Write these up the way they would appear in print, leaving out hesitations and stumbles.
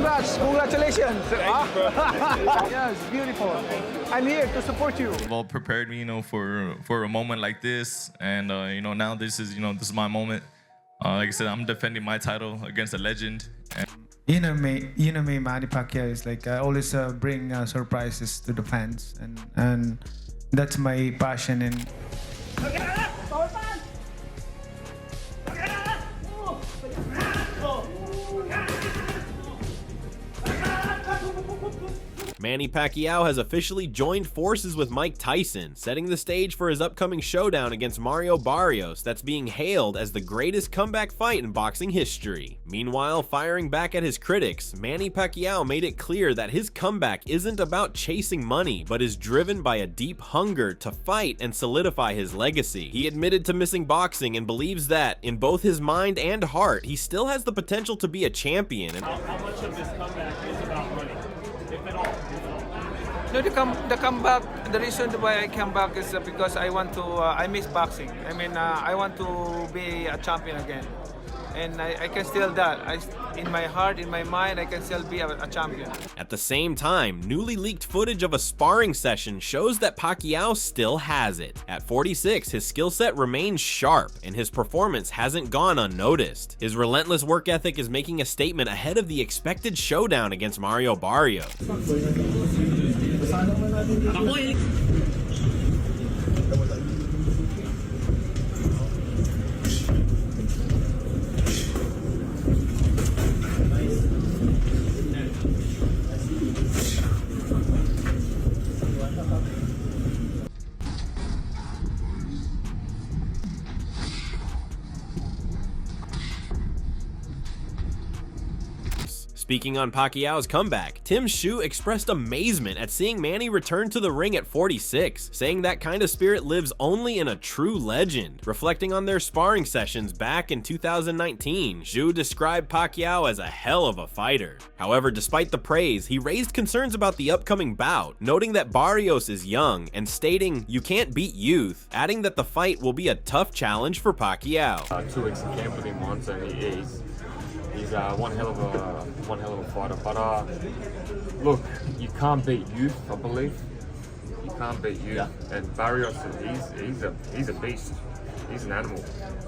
Congrats, congratulations. Yes, beautiful. I'm here to support you. They've all prepared me, for a moment like this, and now this is my moment. Like I said, I'm defending my title against a legend. And You know me, Manny Pacquiao is like I always bring surprises to the fans, and that's my passion. And Manny Pacquiao has officially joined forces with Mike Tyson, setting the stage for his upcoming showdown against Mario Barrios that's being hailed as the greatest comeback fight in boxing history. Meanwhile, firing back at his critics, Manny Pacquiao made it clear that his comeback isn't about chasing money, but is driven by a deep hunger to fight and solidify his legacy. He admitted to missing boxing and believes that, in both his mind and heart, he still has the potential to be a champion. How much of this comeback is about money, if at all? No, the comeback, the reason why I come back is because I want to, I miss boxing. I mean, I want to be a champion again. And I can still that. In my heart, in my mind, I can still be a champion. At the same time, newly leaked footage of a sparring session shows that Pacquiao still has it. At 46, his skill set remains sharp, and his performance hasn't gone unnoticed. His relentless work ethic is making a statement ahead of the expected showdown against Mario Barrios. Speaking on Pacquiao's comeback, Tim Shu expressed amazement at seeing Manny return to the ring at 46, saying that kind of spirit lives only in a true legend. Reflecting on their sparring sessions back in 2019, Shu described Pacquiao as a hell of a fighter. However, despite the praise, he raised concerns about the upcoming bout, noting that Barrios is young and stating, "You can't beat youth," adding that the fight will be a tough challenge for Pacquiao. 2 weeks in camp with him once, and he's one hell of a fighter. But look, you can't beat youth, I believe. You can't beat youth. Yeah. And Barrios, he's a beast. He's an animal.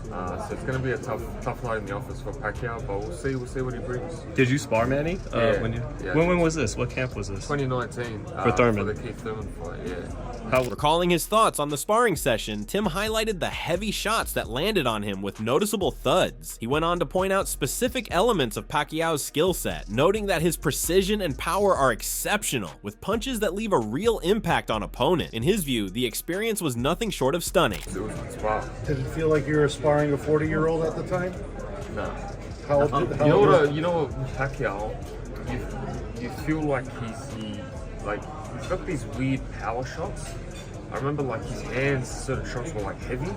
So it's going to be a tough night in the office for Pacquiao, but we'll see what he brings. Did you spar Manny? Yeah. When was this? What camp was this? 2019. For Thurman. For the Keith Thurman fight, yeah. Recalling his thoughts on the sparring session, Tim highlighted the heavy shots that landed on him with noticeable thuds. He went on to point out specific elements of Pacquiao's skill set, noting that his precision and power are exceptional, with punches that leave a real impact on opponent. In his view, the experience was nothing short of stunning. It was a spark. Did it feel like you were sparring a 40-year-old at the time? No. How You know what, with Pacquiao, you feel like he's got these weird power shots. I remember his hands, certain shots were heavy.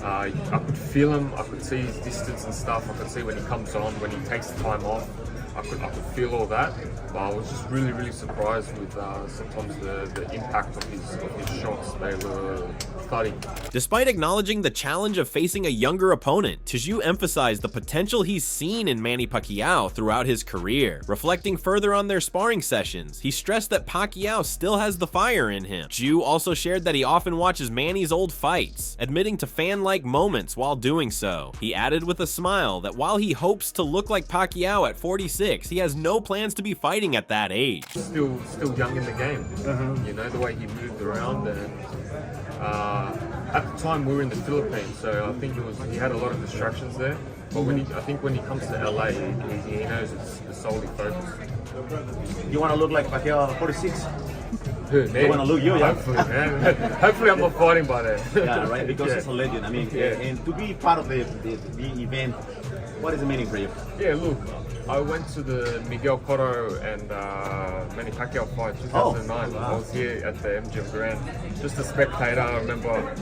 I could feel him, I could see his distance and stuff. I could see when he comes on, when he takes the time off. I could feel all that, but I was just really surprised with sometimes the impact of his shots. They were thudding. Despite acknowledging the challenge of facing a younger opponent, Tiju emphasized the potential he's seen in Manny Pacquiao throughout his career. Reflecting further on their sparring sessions, he stressed that Pacquiao still has the fire in him. Tiju also shared that he often watches Manny's old fights, admitting to fan-like moments while doing so. He added with a smile that while he hopes to look like Pacquiao at 46, he has no plans to be fighting at that age. Still young in the game. You know, the way he moved around, and at the time we were in the Philippines, so I think he had a lot of distractions there. But I think when he comes to LA, he knows it's solely focused. You want to look like Pacquiao at 46? Who, me? You want to look you, yeah? Hopefully, man. Hopefully I'm not fighting by then. Yeah, right, because he's a legend. I mean, and to be part of the event, what is the meaning for you? Yeah, look, I went to the Miguel Cotto and Manny Pacquiao fight 2009. I was here at the MGM Grand, just a spectator. I remember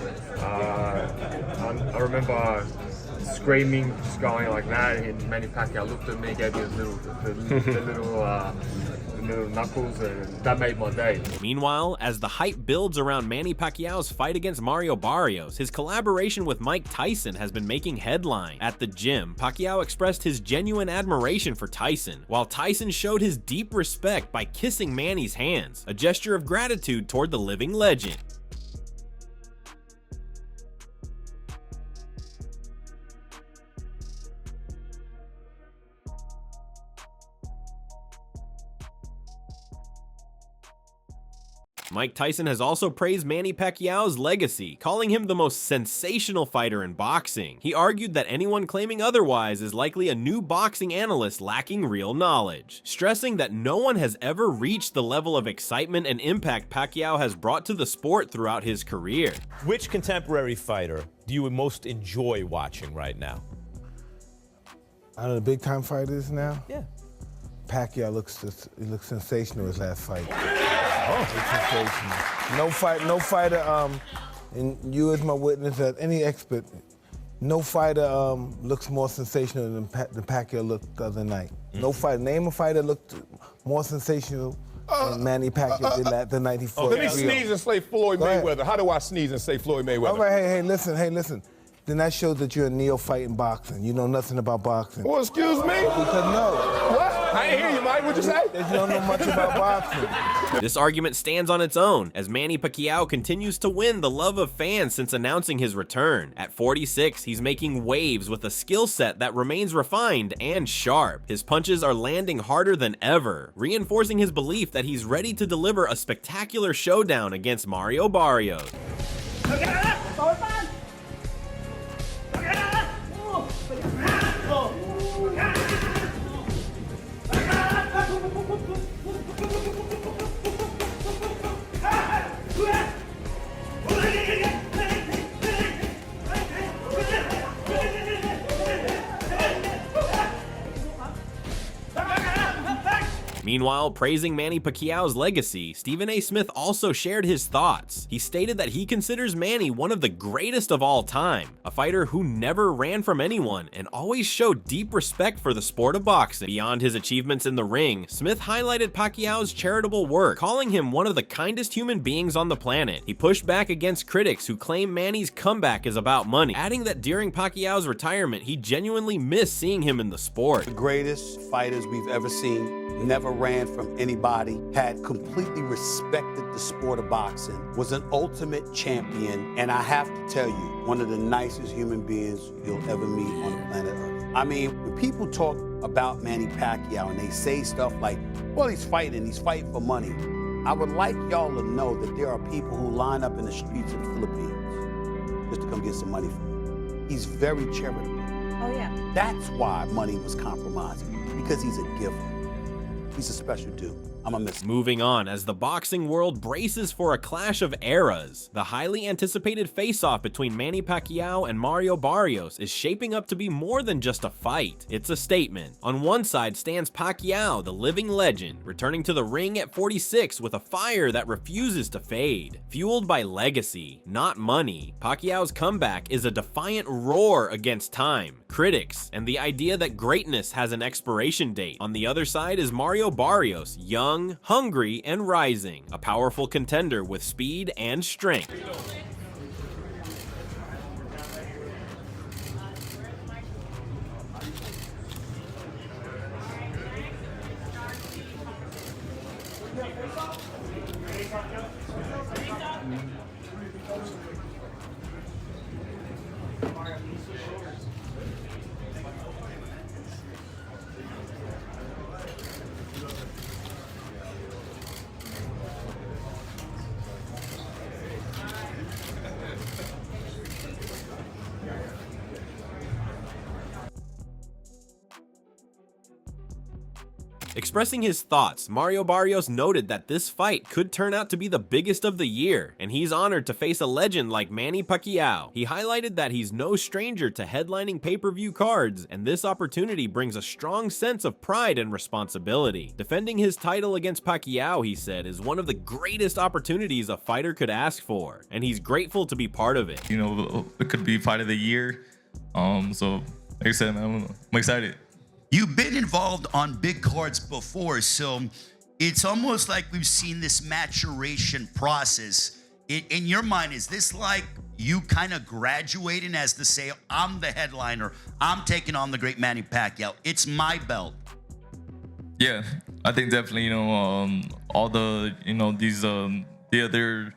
screaming, just going like that, and Manny Pacquiao looked at me, gave me the little knuckles, and that made my day. Meanwhile, as the hype builds around Manny Pacquiao's fight against Mario Barrios, his collaboration with Mike Tyson has been making headlines. At the gym, Pacquiao expressed his genuine admiration for Tyson, while Tyson showed his deep respect by kissing Manny's hands, a gesture of gratitude toward the living legend. Mike Tyson has also praised Manny Pacquiao's legacy, calling him the most sensational fighter in boxing. He argued that anyone claiming otherwise is likely a new boxing analyst lacking real knowledge, stressing that no one has ever reached the level of excitement and impact Pacquiao has brought to the sport throughout his career. Which contemporary fighter do you most enjoy watching right now? Out of the big time fighters now? Yeah. Pacquiao looks sensational his last fight. Oh, sensational. No fighter, and you as my witness, as any expert, no fighter looks more sensational than Pacquiao looked the other night. No fighter, name a fighter looked more sensational than Manny Pacquiao did the night he fought. Let me sneeze and say Floyd Mayweather. How do I sneeze and say Floyd Mayweather? All right, hey, listen. Then that shows that you're a neophyte in boxing. You know nothing about boxing. Well, excuse me? Because no. What? I ain't hear you, Mike. What'd you say? You don't know much about boxing. This argument stands on its own, as Manny Pacquiao continues to win the love of fans since announcing his return. At 46, he's making waves with a skill set that remains refined and sharp. His punches are landing harder than ever, reinforcing his belief that he's ready to deliver a spectacular showdown against Mario Barrios. Meanwhile, praising Manny Pacquiao's legacy, Stephen A. Smith also shared his thoughts. He stated that he considers Manny one of the greatest of all time, a fighter who never ran from anyone and always showed deep respect for the sport of boxing. Beyond his achievements in the ring, Smith highlighted Pacquiao's charitable work, calling him one of the kindest human beings on the planet. He pushed back against critics who claim Manny's comeback is about money, adding that during Pacquiao's retirement, he genuinely missed seeing him in the sport. The greatest fighters we've ever seen, never ran from anybody, had completely respected the sport of boxing, was an ultimate champion, and I have to tell you, one of the nicest human beings you'll ever meet on the planet Earth. I mean, when people talk about Manny Pacquiao and they say stuff like, well, he's fighting for money, I would like y'all to know that there are people who line up in the streets of the Philippines just to come get some money from him. He's very charitable. Oh, yeah. That's why money was compromising, because he's a giver. He's a special dude. I'm a miss. Moving on, as the boxing world braces for a clash of eras, the highly anticipated face-off between Manny Pacquiao and Mario Barrios is shaping up to be more than just a fight. It's a statement. On one side stands Pacquiao, the living legend, returning to the ring at 46 with a fire that refuses to fade. Fueled by legacy, not money, Pacquiao's comeback is a defiant roar against time, critics, and the idea that greatness has an expiration date. On the other side is Mario Barrios, young, hungry, and rising, a powerful contender with speed and strength. Expressing his thoughts, Mario Barrios noted that this fight could turn out to be the biggest of the year, and he's honored to face a legend like Manny Pacquiao. He highlighted that he's no stranger to headlining pay-per-view cards, and this opportunity brings a strong sense of pride and responsibility. Defending his title against Pacquiao, he said, is one of the greatest opportunities a fighter could ask for, and he's grateful to be part of it. You know, it could be fight of the year. So like I said, man, I'm excited. You've been involved on big cards before, so it's almost like we've seen this maturation process. In your mind, is this like you kind of graduating as to say, I'm the headliner, I'm taking on the great Manny Pacquiao, it's my belt? Yeah, I think definitely, all the, these, the other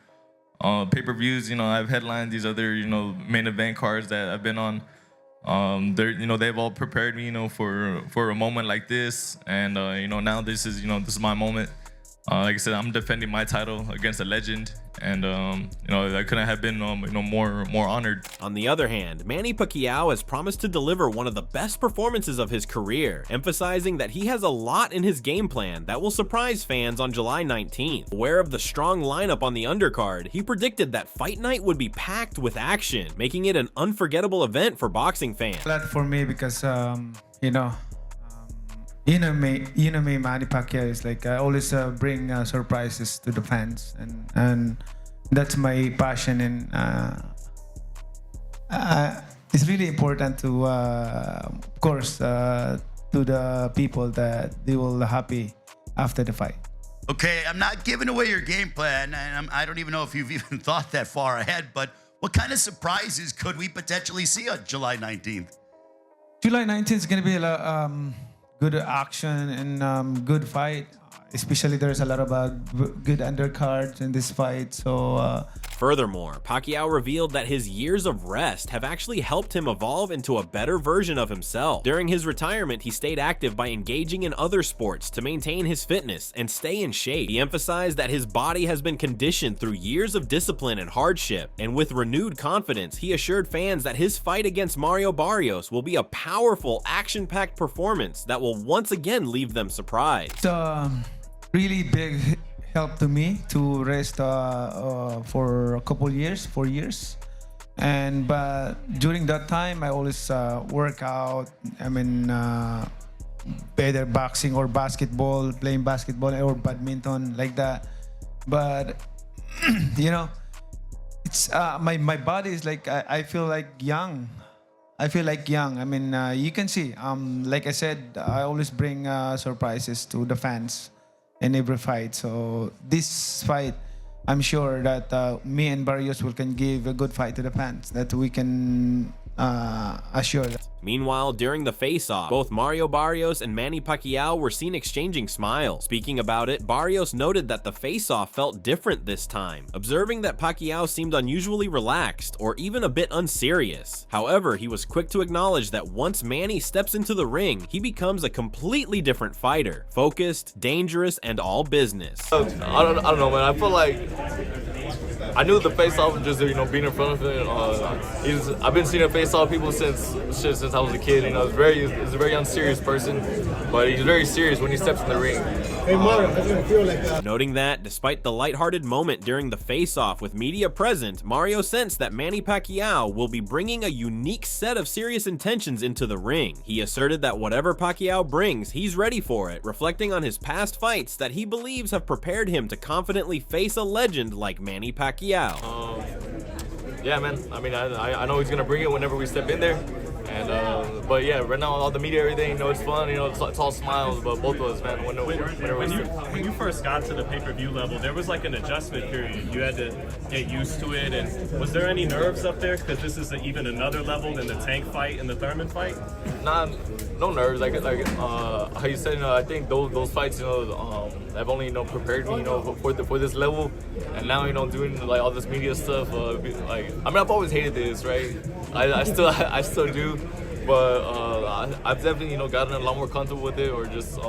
pay-per-views, I've headlined these other, main event cards that I've been on. They've all prepared me, for a moment like this. And, now this is my moment. Like I said, I'm defending my title against a legend, and I couldn't have been more honored. On the other hand, Manny Pacquiao has promised to deliver one of the best performances of his career, emphasizing that he has a lot in his game plan that will surprise fans on July 19th. Aware of the strong lineup on the undercard, he predicted that fight night would be packed with action, making it an unforgettable event for boxing fans. That for me because me, Manny Pacquiao is like I always bring surprises to the fans, and that's my passion. And it's really important to, of course, to the people that they will happy after the fight. Okay, I'm not giving away your game plan, and I don't even know if you've even thought that far ahead, but what kind of surprises could we potentially see on July 19th? July 19th is going to be a good action and good fight. Especially there's a lot of good undercards in this fight. So furthermore, Pacquiao revealed that his years of rest have actually helped him evolve into a better version of himself. During his retirement, he stayed active by engaging in other sports to maintain his fitness and stay in shape. He emphasized that his body has been conditioned through years of discipline and hardship, and with renewed confidence, he assured fans that his fight against Mario Barrios will be a powerful, action-packed performance that will once again leave them surprised. Really big help to me to rest for a couple years, 4 years, but during that time I always work out. I mean, either boxing or basketball, playing basketball or badminton like that. But it's my body is like I feel like young. I feel like young. I mean, you can see. Like I said, I always bring surprises to the fans in every fight. So this fight, I'm sure that me and Barrios can give a good fight to the fans that we can assure that. Meanwhile, during the face-off, both Mario Barrios and Manny Pacquiao were seen exchanging smiles. Speaking about it, Barrios noted that the face-off felt different this time, observing that Pacquiao seemed unusually relaxed or even a bit unserious. However, he was quick to acknowledge that once Manny steps into the ring, he becomes a completely different fighter, focused, dangerous, and all business. I don't know, man. I feel like I knew the face-off just being in front of him. I've been seeing a face-off people since I was a kid. He's a very unserious person, but he's very serious when he steps in the ring. Hey Mario, how does it feel like that? Noting that, despite the lighthearted moment during the face-off with media present, Mario sensed that Manny Pacquiao will be bringing a unique set of serious intentions into the ring. He asserted that whatever Pacquiao brings, he's ready for it, reflecting on his past fights that he believes have prepared him to confidently face a legend like Manny Pacquiao. Yeah, man. I mean, I know he's gonna bring it whenever we step in there. And but yeah, right now all the media, everything, it's fun. It's all smiles. But both of us, man, when you first got to the pay-per-view level, there was like an adjustment period. You had to get used to it. And was there any nerves up there? Because this is even another level than the Tank fight and the Thurman fight. Nah, no nerves. Like how you said, I think those fights, have only prepared me, for this level. And now, doing like all this media stuff. I've always hated this, right? I still do. But I've definitely, gotten a lot more comfortable with it, or just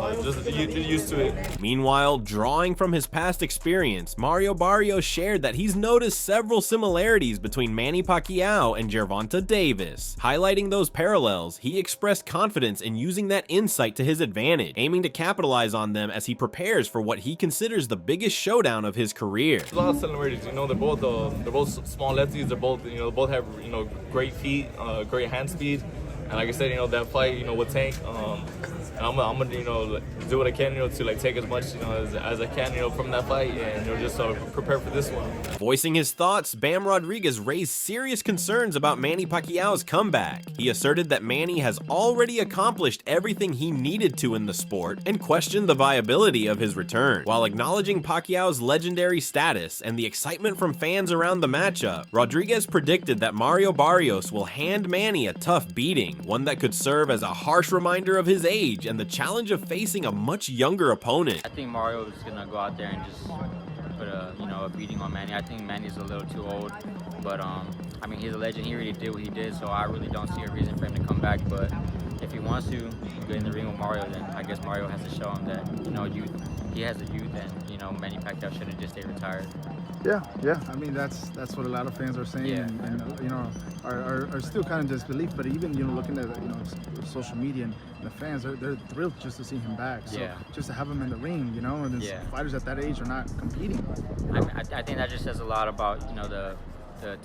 used to it. Meanwhile, drawing from his past experience, Mario Barrios shared that he's noticed several similarities between Manny Pacquiao and Gervonta Davis. Highlighting those parallels, he expressed confidence in using that insight to his advantage, aiming to capitalize on them as he prepares for what he considers the biggest showdown of his career. There's a lot of similarities. They're both small lefties. They're both have great feet, great hand speed. And like I said, that fight, with Tank, And I'm gonna, you know, do what I can, you know, to like take as much, you know, as I can, you know, from that fight, and you know, just prepare for this one. Voicing his thoughts, Bam Rodriguez raised serious concerns about Manny Pacquiao's comeback. He asserted that Manny has already accomplished everything he needed to in the sport and questioned the viability of his return. While acknowledging Pacquiao's legendary status and the excitement from fans around the matchup, Rodriguez predicted that Mario Barrios will hand Manny a tough beating, one that could serve as a harsh reminder of his age and the challenge of facing a much younger opponent. I think Mario is gonna go out there and just put a beating on Manny. I think Manny's a little too old, but I mean, he's a legend. He already did what he did, so I really don't see a reason for him to come back. But if he wants to get in the ring with Mario, then I guess Mario has to show him that, you know, he has the youth, and, you know, Manny Pacquiao should have just stayed retired. Yeah. I mean, that's what a lot of fans are saying, and you know, are still kind of disbelief. But even, you know, looking at, you know, social media and the fans, they're thrilled just to see him back. So just to have him in the ring, you know, and fighters at that age are not competing. I think that just says a lot about, you know, the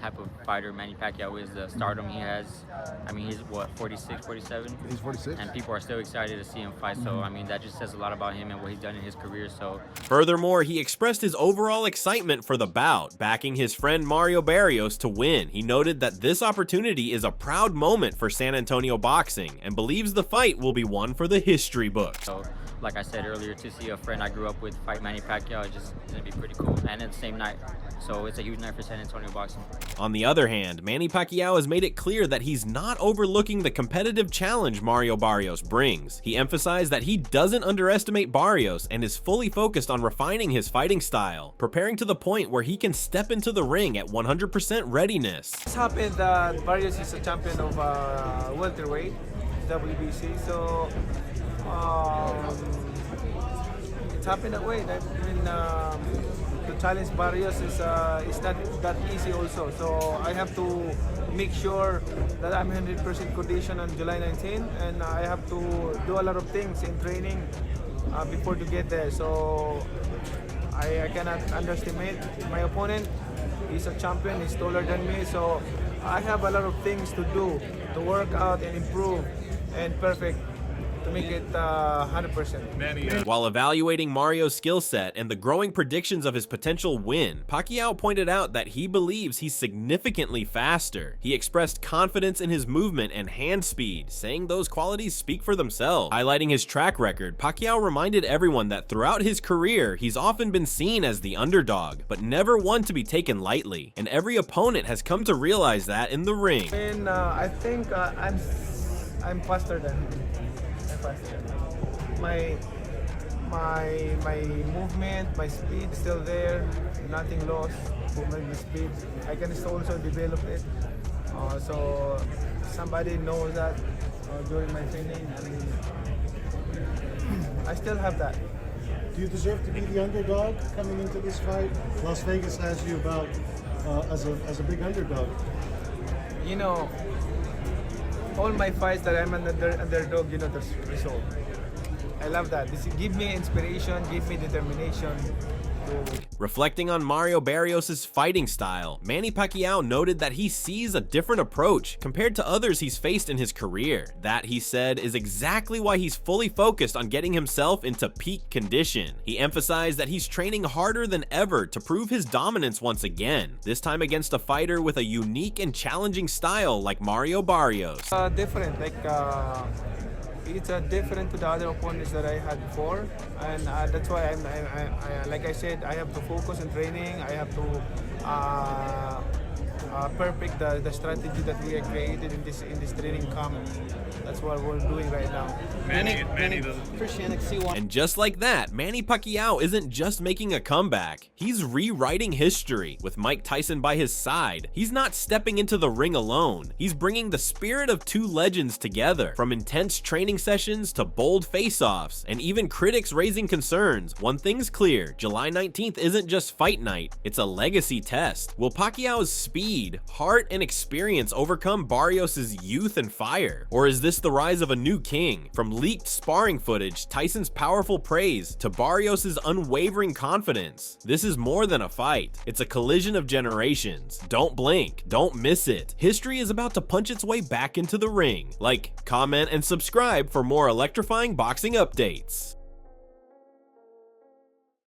type of fighter Manny Pacquiao is, the stardom he has. I mean, he's what, 46, 47? He's 46. And people are still excited to see him fight. So, I mean, that just says a lot about him and what he's done in his career. So, furthermore, he expressed his overall excitement for the bout, backing his friend Mario Barrios to win. He noted that this opportunity is a proud moment for San Antonio boxing and believes the fight will be one for the history books. So, like I said earlier, to see a friend I grew up with fight Manny Pacquiao is just gonna be pretty cool. And it's the same night, so it's a huge night for San Antonio boxing. On the other hand, Manny Pacquiao has made it clear that he's not overlooking the competitive challenge Mario Barrios brings. He emphasized that he doesn't underestimate Barrios and is fully focused on refining his fighting style, preparing to the point where he can step into the ring at 100% readiness. It's happened that Barrios is a champion of welterweight, WBC, so it's happened that way. I mean, to challenge Barrios is not that easy also. So I have to make sure that I'm 100% condition on July 19, and I have to do a lot of things in training before to get there. So I cannot underestimate my opponent. He's a champion, he's taller than me, so I have a lot of things to do, to work out and improve and perfect to make it 100%. While evaluating Mario's skill set and the growing predictions of his potential win, Pacquiao pointed out that he believes he's significantly faster. He expressed confidence in his movement and hand speed, saying those qualities speak for themselves. Highlighting his track record, Pacquiao reminded everyone that throughout his career, he's often been seen as the underdog, but never one to be taken lightly. And every opponent has come to realize that in the ring. And I think I'm faster than him. My movement, my speed is still there, nothing lost. My speed, I can also develop it. So somebody knows that during my training. I mean, I still have that. Do you deserve to be the underdog coming into this fight? Las Vegas has you about as a big underdog. You know, all my fights that I'm an underdog, you know, the result. I love that. This give me inspiration, give me determination. Reflecting on Mario Barrios' fighting style, Manny Pacquiao noted that he sees a different approach compared to others he's faced in his career. That, he said, is exactly why he's fully focused on getting himself into peak condition. He emphasized that he's training harder than ever to prove his dominance once again, this time against a fighter with a unique and challenging style like Mario Barrios. Different, like it's different to the other opponents that I had before, and that's why I like I said, I have to focus on training. I have to perfect the strategy that we have created in this training camp. That's what we're doing right now. And just like that, Manny Pacquiao isn't just making a comeback, he's rewriting history. With Mike Tyson by his side, he's not stepping into the ring alone. He's bringing the spirit of two legends together. From intense training sessions to bold face-offs, and even critics raising concerns, one thing's clear, July 19th isn't just fight night, it's a legacy test. Will Pacquiao's speed speed, heart, and experience overcome Barrios' youth and fire? Or is this the rise of a new king? From leaked sparring footage, Tyson's powerful praise, to Barrios' unwavering confidence, this is more than a fight. It's a collision of generations. Don't blink, don't miss it. History is about to punch its way back into the ring. Like, comment, and subscribe for more electrifying boxing updates.